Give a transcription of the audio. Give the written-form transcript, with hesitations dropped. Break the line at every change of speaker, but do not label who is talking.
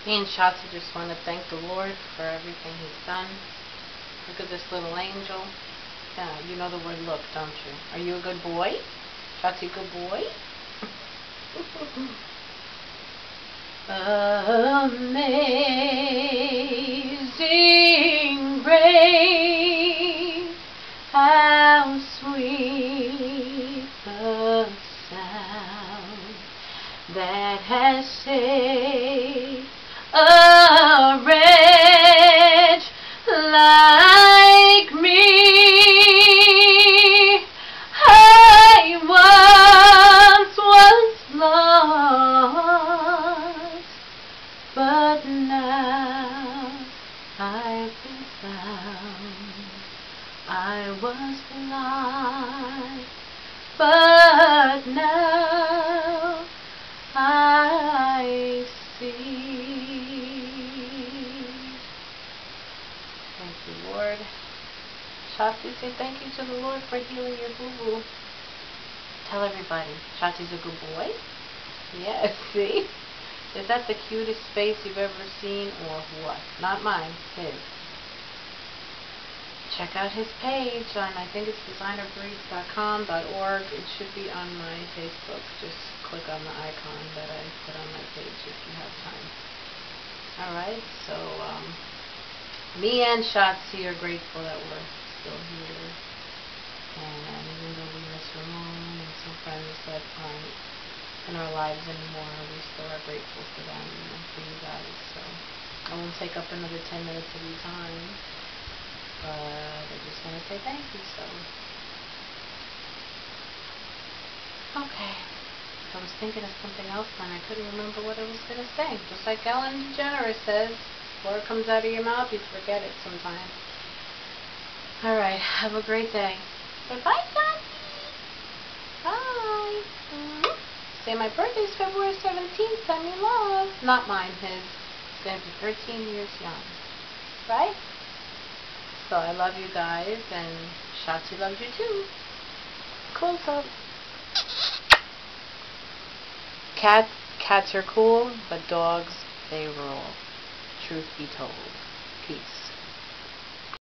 Me and Shotzi just want to thank the Lord for everything He's done. Look at this little angel. Yeah, you know the word look, don't you? Are you a good boy? Shotzi, good boy? Amazing grace, how sweet the sound that has saved a wretch like me. I once was lost, but now I've been found. I was blind, but now I see. Thank you, Lord. Shotzi, say thank you to the Lord for healing your boo-boo. Tell everybody, Shotzi's a good boy? Yes, see? Is that the cutest face you've ever seen, or what? Not mine, his. Check out his page on, I think it's designerbreeds.com.org. It should be on my Facebook. Just click on the icon that I put on my page if you have time. Alright, so me and Shotzi are grateful that we're still here. And even though we miss Ramon and some friends that aren't in our lives anymore, we still are grateful for them and for you guys. So I won't take up another 10 minutes of your time, but I just want to say thank you. So okay, I was thinking of something else and I couldn't remember what I was going to say. Just like Ellen DeGeneres says, before it comes out of your mouth, you forget it sometimes. Alright, have a great day. Bye, Shotzi. Bye. Say my birthday's February 17th. Send me love. Not mine, his. He's going to be 13 years young. Right? So I love you guys, and Shotzi loves you too. Close up. Cats are cool, but dogs, they rule. Truth be told. Peace.